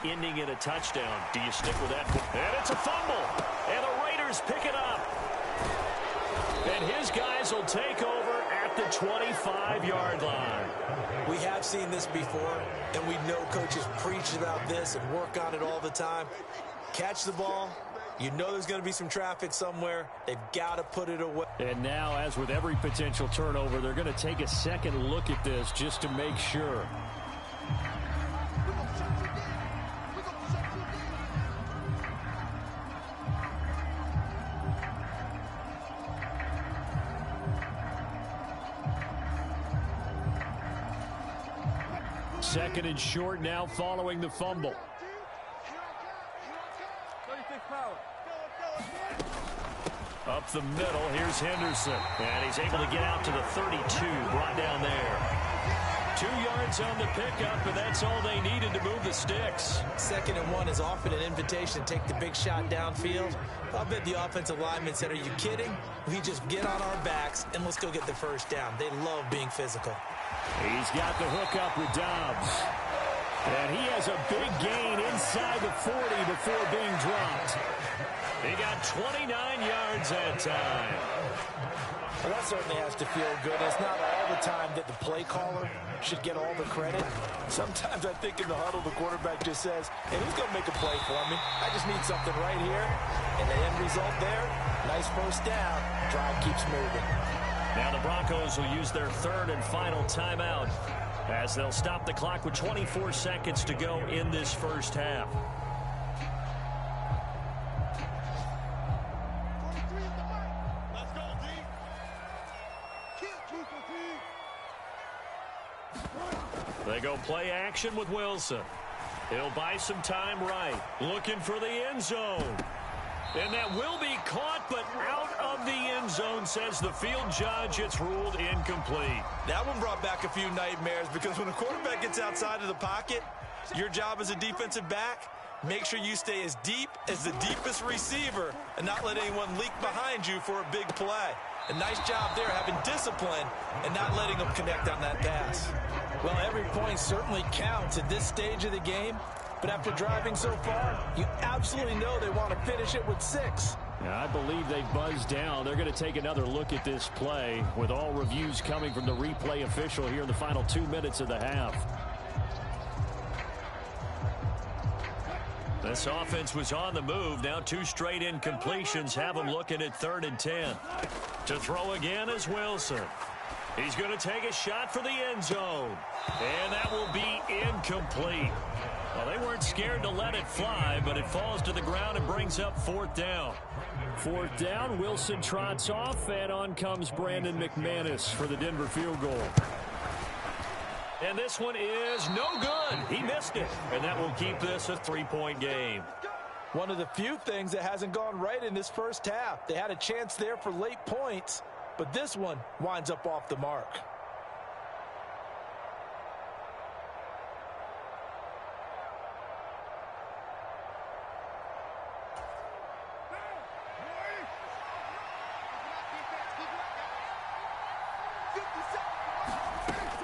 ending in a touchdown. Do you stick with that? And it's a fumble. And the Raiders pick it up. And his guys will take over at the 25-yard line. We have seen this before, and we know coaches preach about this and work on it all the time. Catch the ball. You know there's going to be some traffic somewhere. They've got to put it away. And now, as with every potential turnover, they're going to take a second look at this just to make sure. Second and short now following the fumble. Up the middle, here's Henderson. And he's able to get out to the 32, brought down there. 2 yards on the pickup, and that's all they needed to move the sticks. 2nd and 1 is often an invitation to take the big shot downfield. I'll bet the offensive linemen said, are you kidding? We just get on our backs, and let's go get the first down. They love being physical. He's got the hook up with Dobbs. And he has a big gain inside the 40 before being dropped. He got 29 yards that time. Well, that certainly has to feel good. It's not all the time that the play caller should get all the credit. Sometimes I think in the huddle, the quarterback just says, hey, who's going to make a play for me? I just need something right here. And the end result there, nice first down. Drive keeps moving. Now the Broncos will use their 3rd and final timeout as they'll stop the clock with 24 seconds to go in this first half. They go play action with Wilson. He'll buy some time right. Looking for the end zone. And that will be caught, but out of the end zone, says the field judge. It's ruled incomplete. That one brought back a few nightmares because when a quarterback gets outside of the pocket, your job as a defensive back, make sure you stay as deep as the deepest receiver and not let anyone leak behind you for a big play. A nice job there having discipline and not letting them connect on that pass. Well, every point certainly counts at this stage of the game. But after driving so far, you absolutely know they want to finish it with 6. Yeah, I believe they buzzed down. They're going to take another look at this play with all reviews coming from the replay official here in the final 2 minutes of the half. This offense was on the move. Now 2 straight incompletions have them looking at 3rd and 10. To throw again is Wilson. He's going to take a shot for the end zone. And that will be incomplete. Well, they weren't scared to let it fly, but it falls to the ground and brings up 4th down. 4th down, Wilson trots off, and on comes Brandon McManus for the Denver field goal. And this one is no good. He missed it, and that will keep this a 3-point game. One of the few things that hasn't gone right in this first half. They had a chance there for late points, but this one winds up off the mark.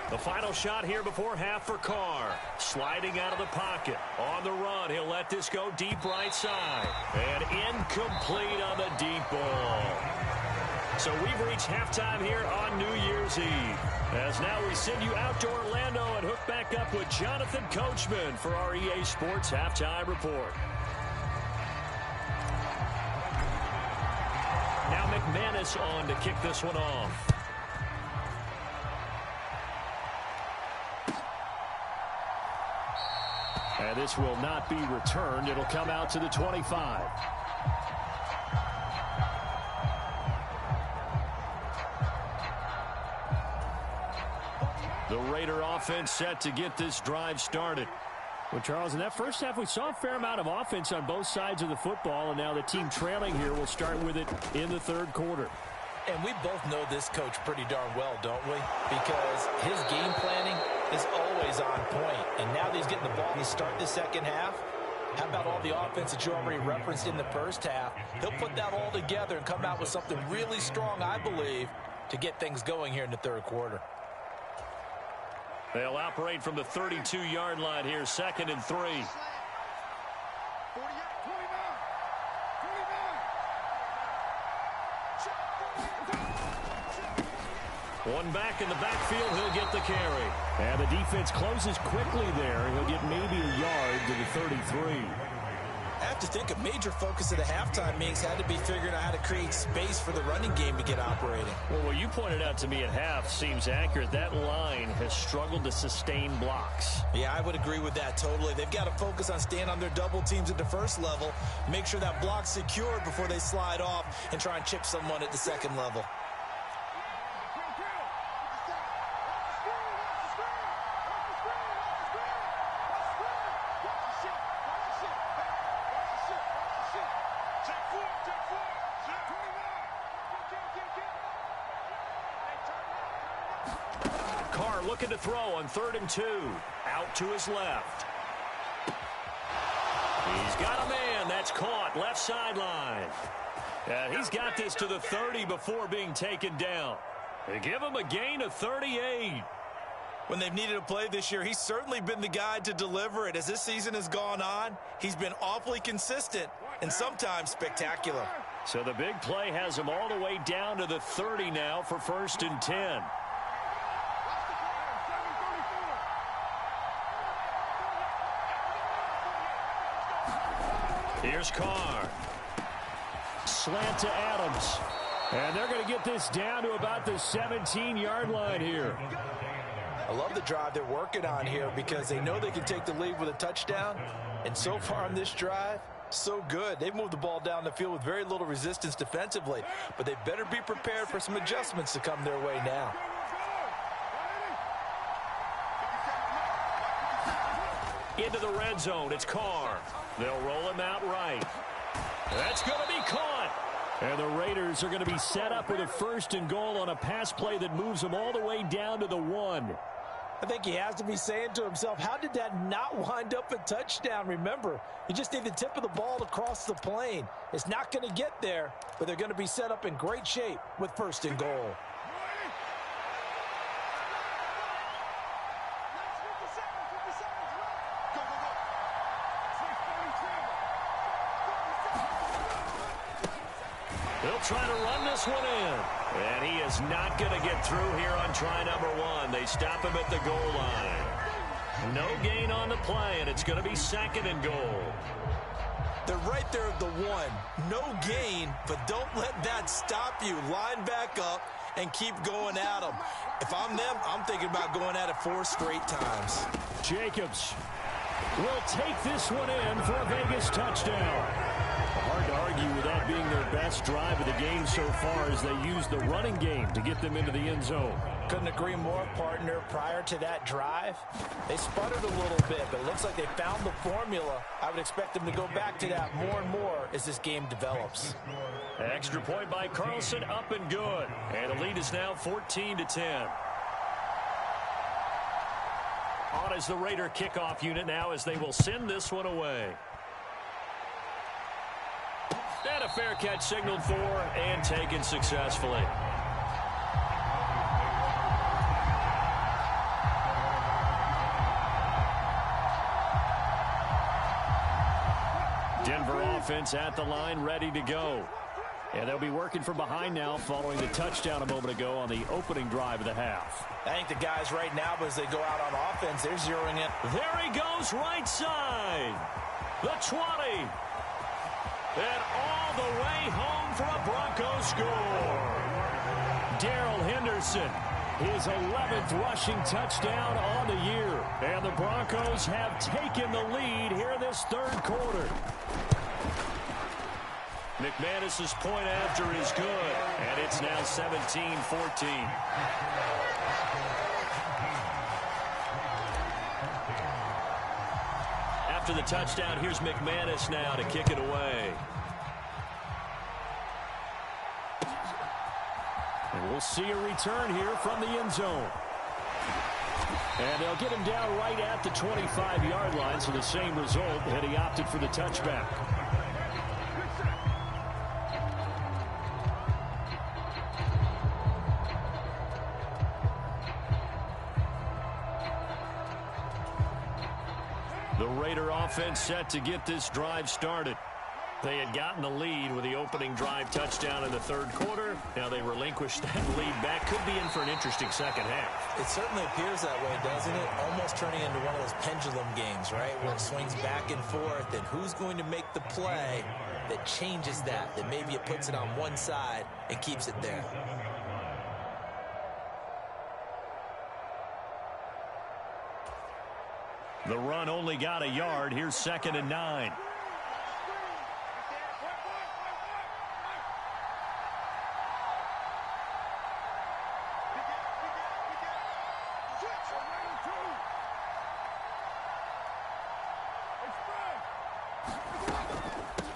The final shot here before half for Carr. Sliding out of the pocket. On the run, he'll let this go deep right side. And incomplete on the deep ball. So we've reached halftime here on New Year's Eve. As now we send you out to Orlando and hook back up with Jonathan Coachman for our EA Sports Halftime Report. Now McManus on to kick this one off. And this will not be returned. It'll come out to the 25. The Raider offense set to get this drive started. Well, Charles, in that first half, we saw a fair amount of offense on both sides of the football, and now the team trailing here will start with it in the 3rd quarter. And we both know this coach pretty darn well, don't we? Because his game planning is always on point. And now that he's getting the ball to start the second half, how about all the offense that you already referenced in the first half? He'll put that all together and come out with something really strong, I believe, to get things going here in the 3rd quarter. They'll operate from the 32-yard line here, 2nd and 3. One back in the backfield, he'll get the carry. And the defense closes quickly there. He'll get maybe a yard to the 33. I have to think a major focus of the halftime meetings had to be figuring out how to create space for the running game to get operating. Well, what you pointed out to me at half seems accurate. That line has struggled to sustain blocks. Yeah, I would agree with that totally. They've got to focus on staying on their double teams at the first level, make sure that block's secured before they slide off and try and chip someone at the second level. Looking to throw on 3rd and 2. Out to his left. He's got a man. That's caught. Left sideline. He's got this to the 30 before being taken down. They give him a gain of 38. When they've needed a play this year, he's certainly been the guy to deliver it. As this season has gone on, he's been awfully consistent and sometimes spectacular. So the big play has him all the way down to the 30 now for 1st and 10. Here's Carr. Slant to Adams. And they're going to get this down to about the 17-yard line here. I love the drive they're working on here because they know they can take the lead with a touchdown. And so far on this drive, so good. They've moved the ball down the field with very little resistance defensively. But they better be prepared for some adjustments to come their way now. Into the red zone. It's Carr. They'll roll him out right. That's going to be caught. And the Raiders are going to be set up with a 1st and goal on a pass play that moves them all the way down to the 1. I think he has to be saying to himself, how did that not wind up a touchdown? Remember, you just need the tip of the ball to cross the plane. It's not going to get there, but they're going to be set up in great shape with 1st and goal. They'll try to run this one in. And he is not going to get through here on try number 1. They stop him at the goal line. No gain on the play, and it's going to be 2nd and goal. They're right there at the 1. No gain, but don't let that stop you. Line back up and keep going at them. If I'm them, I'm thinking about going at it 4 straight times. Jacobs will take this one in for a Vegas touchdown. Hard to argue with that being their best drive of the game so far as they use the running game to get them into the end zone. Couldn't agree more, partner. Prior to that drive, they sputtered a little bit, but it looks like they found the formula. I would expect them to go back to that more and more as this game develops. Extra point by Carlson, up and good. And the lead is now 14-10. On is the Raider kickoff unit now as they will send this one away. And a fair catch signaled for and taken successfully. Denver offense at the line, ready to go. And they'll be working from behind now following the touchdown a moment ago on the opening drive of the half. I think the guys right now, as they go out on offense, they're zeroing in. There he goes, right side. The 20. And all the way home for a Broncos score. Darrell Henderson, his 11th rushing touchdown on the year. And the Broncos have taken the lead here this 3rd quarter. McManus's point after is good, and it's now 17-14. After the touchdown, here's McManus now to kick it away. And we'll see a return here from the end zone. And they'll get him down right at the 25-yard line, so the same result, and he opted for the touchback. The Raider offense set to get this drive started. They had gotten the lead with the opening drive touchdown in the third quarter. Now they relinquished that lead back. Could be in for an interesting second half. It certainly appears that way, doesn't it? Almost turning into one of those pendulum games, right? Where it swings back and forth, and who's going to make the play that changes that maybe it puts it on one side and keeps it there. The run only got a yard. Here's 2nd and 9.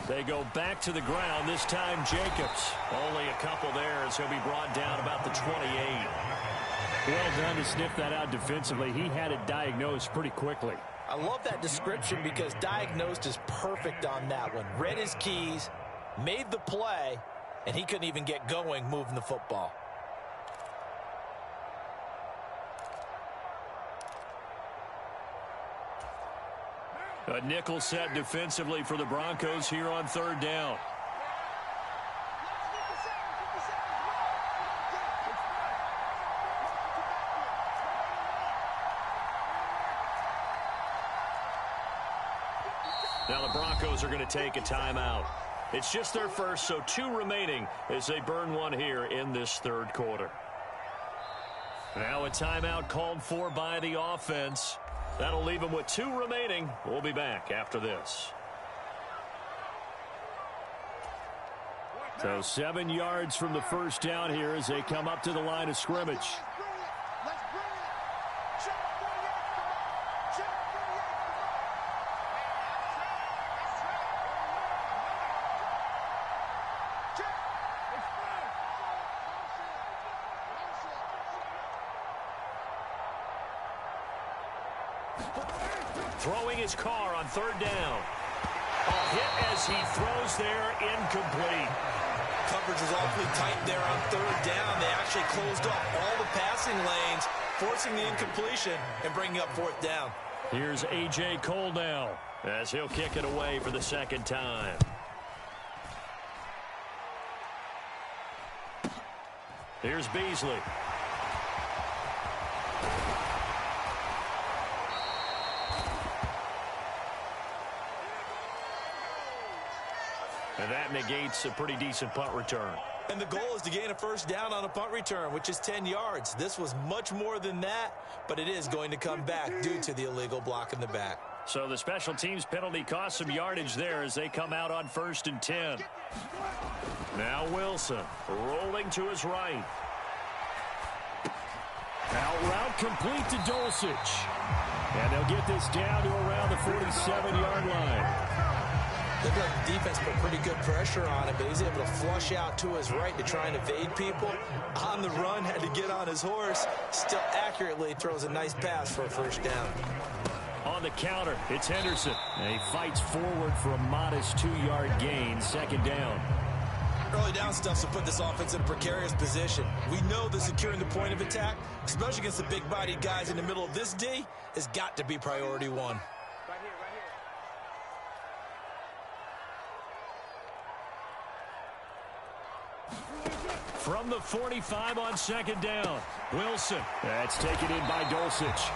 They go back to the ground, this time Jacobs. Only a couple there as he'll be brought down about the 28. Well done to sniff that out defensively. He had it diagnosed pretty quickly. I love that description because diagnosed is perfect on that one. Read his keys, made the play, and he couldn't even get going moving the football. A nickel set defensively for the Broncos here on 3rd down. Now the Broncos are going to take a timeout. It's just their first, so 2 remaining as they burn one here in this third quarter. Now a timeout called for by the offense. That'll leave them with 2 remaining. We'll be back after this. So 7 yards from the first down here as they come up to the line of scrimmage. Throwing his car on 3rd down. A hit as he throws there, incomplete. Coverage was awfully tight there on 3rd down. They actually closed off all the passing lanes, forcing the incompletion and bringing up 4th down. Here's A.J. Cole now as he'll kick it away for the 2nd time. Here's Beasley. And that negates a pretty decent punt return. And the goal is to gain a 1st down on a punt return, which is 10 yards. This was much more than that, but it is going to come back due to the illegal block in the back. So the special teams penalty cost some yardage there as they come out on 1st and 10. Now Wilson rolling to his right. Out route complete to Dulcich. And they'll get this down to around the 47-yard line. Looked like the defense put pretty good pressure on him, but he's able to flush out to his right to try and evade people. On the run, had to get on his horse. Still accurately throws a nice pass for a 1st down. On the counter, it's Henderson. And he fights forward for a modest 2-yard gain, 2nd down. Early down stuff to put this offense in a precarious position. We know that securing the point of attack, especially against the big-bodied guys in the middle of this D, has got to be priority 1. From the 45 on 2nd down, Wilson. That's taken in by Dulcich.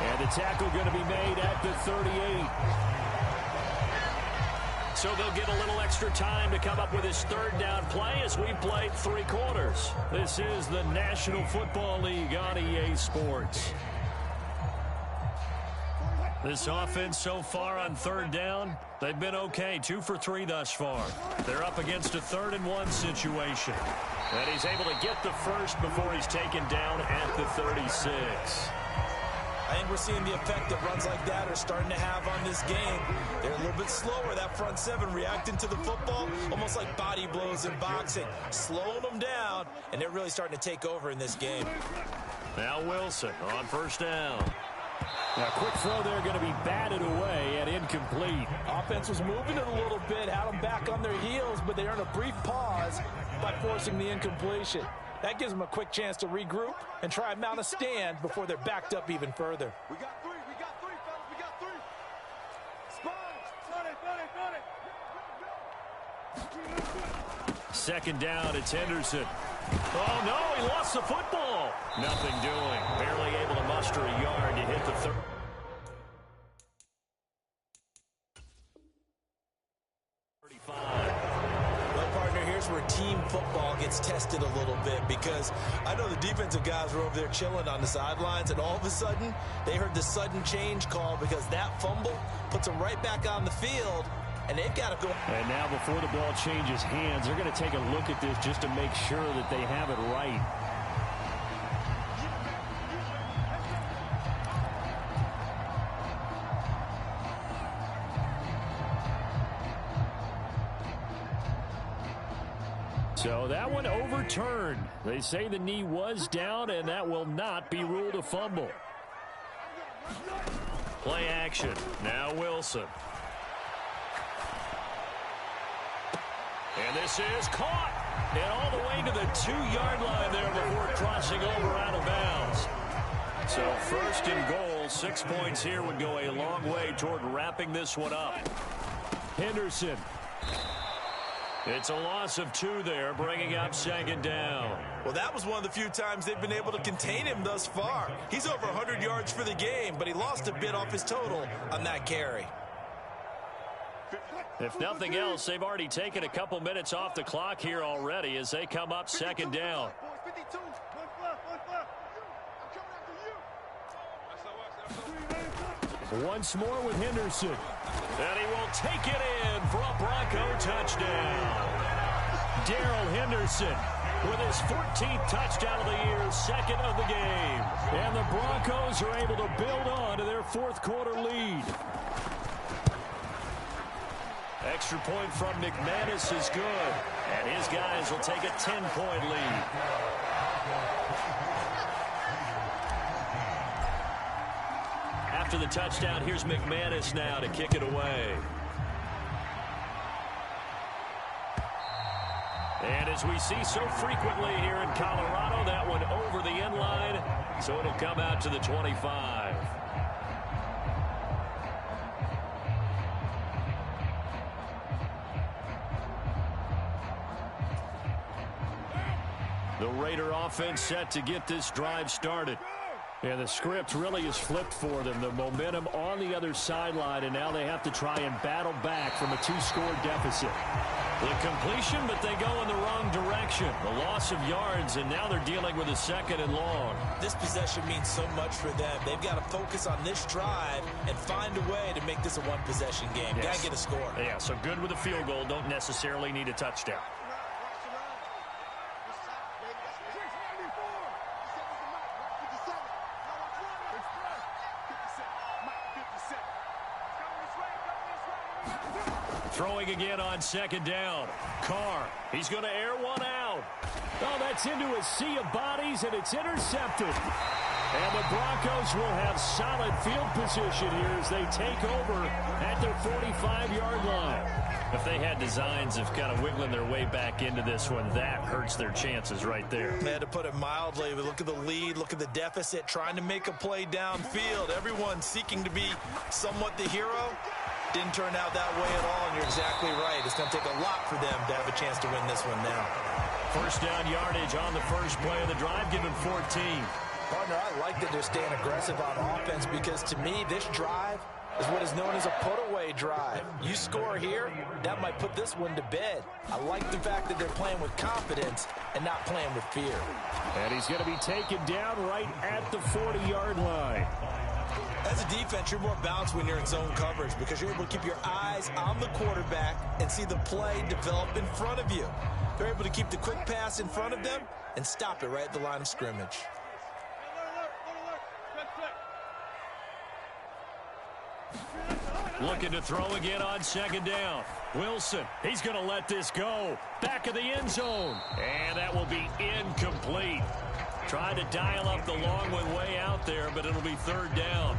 And the tackle going to be made at the 38. So they'll get a little extra time to come up with his 3rd down play as we played 3 quarters. This is the National Football League on EA Sports. This offense so far on 3rd down, they've been okay. 2 for 3 thus far. They're up against a 3rd and 1 situation. And he's able to get the first before he's taken down at the 36. I think we're seeing the effect that runs like that are starting to have on this game. They're a little bit slower, that front 7 reacting to the football, almost like body blows in boxing, slowing them down, and they're really starting to take over in this game. Now Wilson on 1st down. Now, quick throw there going to be batted away and incomplete. Offense was moving it a little bit, had them back on their heels, but they earned a brief pause by forcing the incompletion. That gives them a quick chance to regroup and try and mount a stand before they're backed up even further. We got 3, fellas, we got 3. Spot, run it. Second down, it's Henderson. Oh, no, he lost the football. Nothing doing. Barely able to muster a yard to hit the third. Well, partner, here's where team football gets tested a little bit, because I know the defensive guys were over there chilling on the sidelines, and all of a sudden they heard the sudden change call because that fumble puts them right back on the field, and they've got to go. And now before the ball changes hands, they're going to take a look at this just to make sure that they have it right. So that one overturned. They say the knee was down, and that will not be ruled a fumble. Play action. Now Wilson. And this is caught. And all the way to the 2-yard line there before crossing over out of bounds. So first and goal, 6 points here would go a long way toward wrapping this one up. Henderson. It's a loss of 2 there, bringing up second down. Well, that was one of the few times they've been able to contain him thus far. He's over 100 yards for the game, but he lost a bit off his total on that carry. If nothing else, they've already taken a couple minutes off the clock here already as they come up second down. Once more with Henderson. And he will take it in for a Bronco touchdown. Darrell Henderson with his 14th touchdown of the year, second of the game. And the Broncos are able to build on to their fourth quarter lead. Extra point from McManus is good. And his guys will take a 10-point lead. After the touchdown, here's McManus now to kick it away. And as we see so frequently here in Colorado, that one over the end line, so it'll come out to the 25. The Raider offense set to get this drive started. And the script really is flipped for them. The momentum on the other sideline, and now they have to try and battle back from a 2-score deficit. The completion, but they go in the wrong direction. The loss of yards, and now they're dealing with a second and long. This possession means so much for them. They've got to focus on this drive and find a way to make this a one-possession game. Yes. Got to get a score. Yeah, so good with a field goal. Don't necessarily need a touchdown. Throwing again on second down. Carr, he's going to air one out. Oh, that's into a sea of bodies, and it's intercepted. And the Broncos will have solid field position here as they take over at their 45-yard line. If they had designs of kind of wiggling their way back into this one, that hurts their chances right there. They had to put it mildly. But look at the lead, look at the deficit, trying to make a play downfield. Everyone seeking to be somewhat the hero. Didn't turn out that way at all, and you're exactly right. It's going to take a lot for them to have a chance to win this one now. First down yardage on the first play of the drive, given 14. Partner, I like that they're staying aggressive on offense because, to me, this drive is what is known as a put-away drive. You score here, that might put this one to bed. I like the fact that they're playing with confidence and not playing with fear. And he's going to be taken down right at the 40-yard line. As a defense, you're more balanced when you're in zone coverage because you're able to keep your eyes on the quarterback and see the play develop in front of you. They're able to keep the quick pass in front of them and stop it right at the line of scrimmage. Looking to throw again on second down. Wilson, he's going to let this go. Back of the end zone. And that will be incomplete. Tried to dial up the long one way out there, but it'll be third down.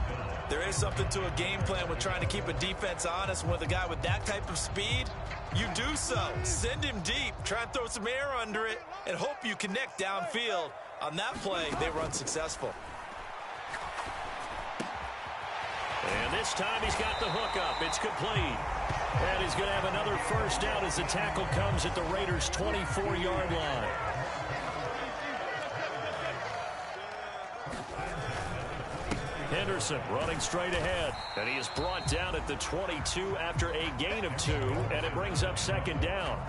There is something to a game plan with trying to keep a defense honest. With a guy with that type of speed, you do so. Send him deep. Try and throw some air under it and hope you connect downfield. On that play, they were unsuccessful. And this time he's got the hook up. It's complete. And he's going to have another first down as the tackle comes at the Raiders' 24-yard line. Henderson running straight ahead. And he is brought down at the 22 after a gain of 2, and it brings up second down.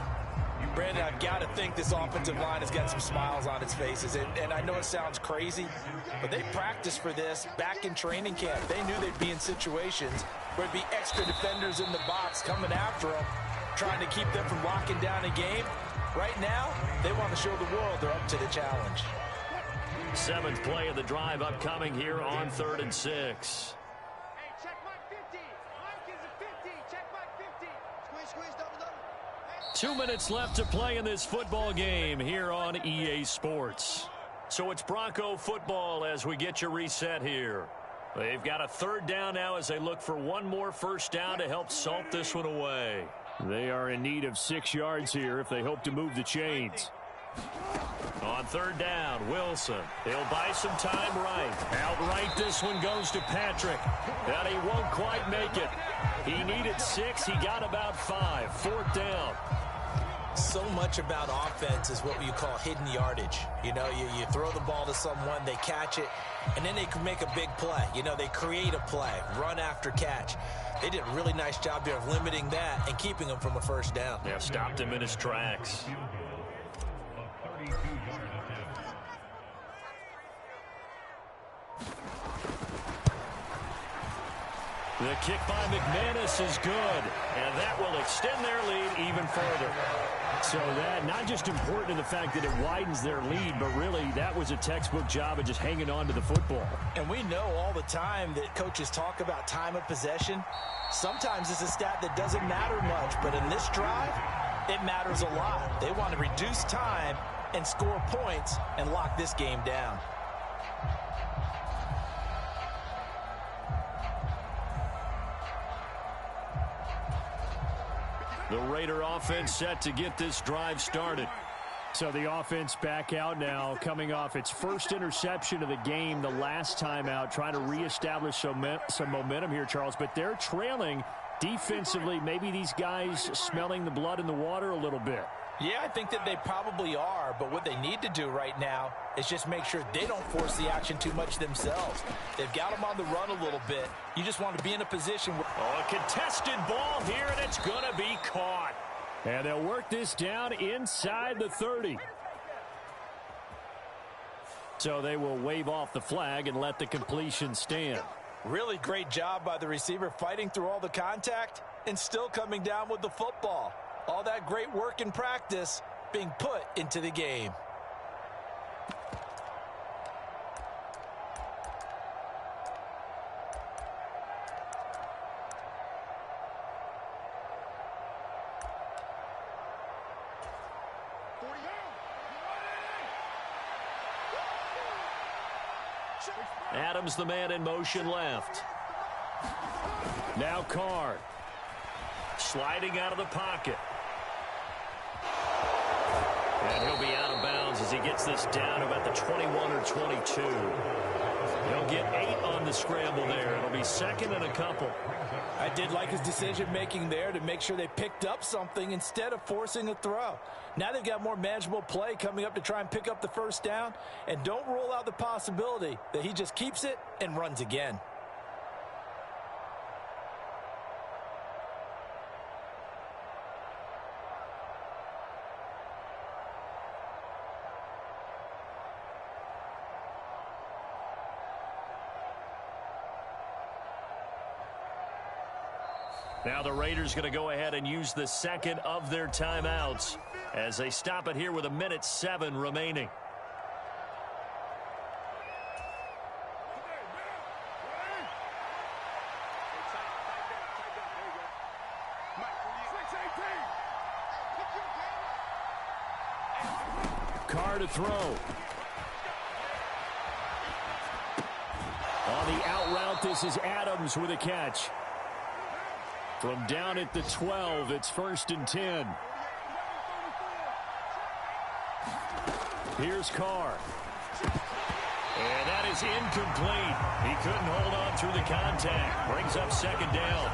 Brandon, I've got to think this offensive line has got some smiles on its faces. And I know it sounds crazy, but they practiced for this back in training camp. They knew they'd be in situations where there'd be extra defenders in the box coming after them, trying to keep them from locking down a game. Right now, they want to show the world they're up to the challenge. 7th play of the drive upcoming here on 3rd and 6. Hey, check Mike 50. Mike is a 50. Check Mike 50. Squeeze, double. 2 minutes left to play in this football game here on EA Sports. So it's Bronco football as we get you reset here. They've got a 3rd down now as they look for one more first down to help salt this one away. They are in need of 6 yards here if they hope to move the chains. On 3rd down, Wilson. He'll buy some time right. Outright, this one goes to Patrick. And he won't quite make it. He needed 6. He got about 5. 4th down. So much about offense is what you call hidden yardage. You know, you throw the ball to someone, they catch it, and then they can make a big play. You know, they create a play, run after catch. They did a really nice job there of limiting that and keeping him from a first down. Yeah, stopped him in his tracks. The kick by McManus is good, and that will extend their lead even further. So that not just important in the fact that it widens their lead, but really that was a textbook job of just hanging on to the football. And we know all the time that coaches talk about time of possession. Sometimes it's a stat that doesn't matter much, but in this drive, it matters a lot. They want to reduce time and score points and lock this game down. The Raider offense set to get this drive started. So the offense back out now, coming off its first interception of the game the last time out, trying to reestablish some momentum here, Charles. But they're trailing defensively. Maybe these guys smelling the blood in the water a little bit. Yeah, I think that they probably are, but what they need to do right now is just make sure they don't force the action too much themselves. They've got them on the run a little bit. You just want to be in a position where... Oh, a contested ball here, and it's going to be caught. And they'll work this down inside the 30. So they will wave off the flag and let the completion stand. Really great job by the receiver fighting through all the contact and still coming down with the football. All that great work in practice being put into the game. Adams, the man in motion left. Now Carr. Sliding out of the pocket. And he'll be out of bounds as he gets this down about the 21 or 22. He'll get 8 on the scramble there. It'll be 2nd and a couple. I did like his decision-making there to make sure they picked up something instead of forcing a throw. Now they've got more manageable play coming up to try and pick up the first down. And don't rule out the possibility that he just keeps it and runs again. Now the Raiders going to go ahead and use the 2nd of their timeouts as they stop it here with 1:07 remaining. Carr to throw. On the out route, this is Adams with a catch. From down at the 12, it's 1st and 10. Here's Carr. And that is incomplete. He couldn't hold on through the contact. Brings up 2nd down.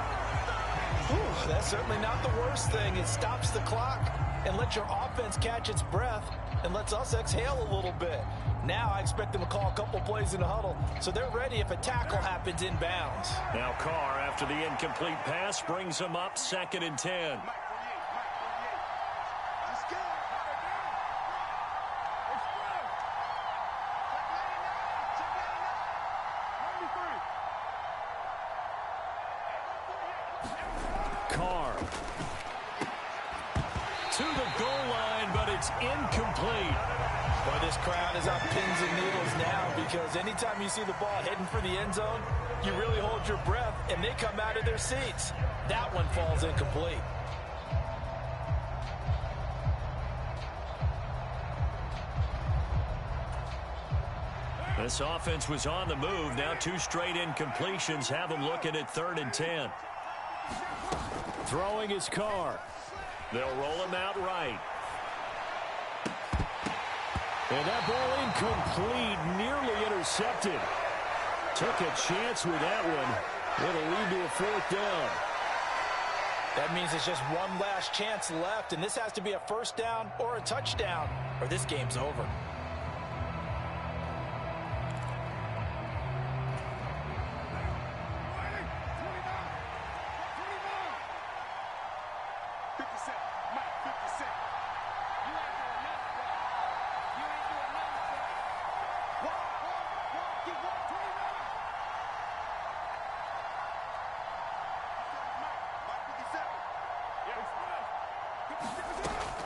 Whew, that's certainly not the worst thing. It stops the clock and lets your offense catch its breath and lets us exhale a little bit. Now I expect them to call a couple plays in the huddle so they're ready if a tackle happens inbounds. Now Carr, after the incomplete pass, brings them up 2nd and 10. Carr to the goal line, but it's incomplete. Well, this crowd is on pins and needles now because anytime you see the ball heading for the end zone, you really hold your breath and they come out of their seats. That one falls incomplete. This offense was on the move. Now 2 straight incompletions have them looking at 3rd and 10. Throwing his Carr. They'll roll him out right. And that ball incomplete, nearly intercepted. Took a chance with that one. It'll lead to a 4th down. That means it's just one last chance left, and this has to be a 1st down or a touchdown, or this game's over.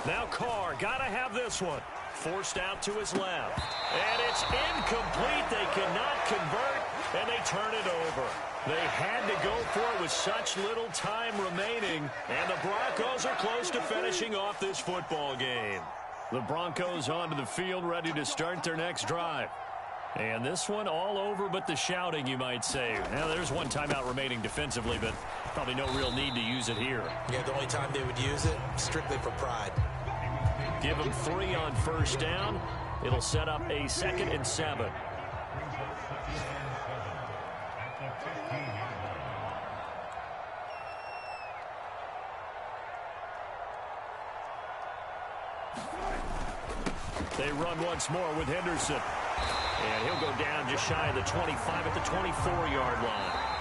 Now Carr, got to have this one. Forced out to his left. And it's incomplete. They cannot convert, and they turn it over. They had to go for it with such little time remaining, and the Broncos are close to finishing off this football game. The Broncos onto the field, ready to start their next drive. And this one all over but the shouting, you might say. Now, there's one timeout remaining defensively, but probably no real need to use it here. Yeah, the only time they would use it, strictly for pride. Give them 3 on 1st down. It'll set up a 2nd and 7. They run once more with Henderson. And he'll go down just shy of the 25 at the 24-yard line.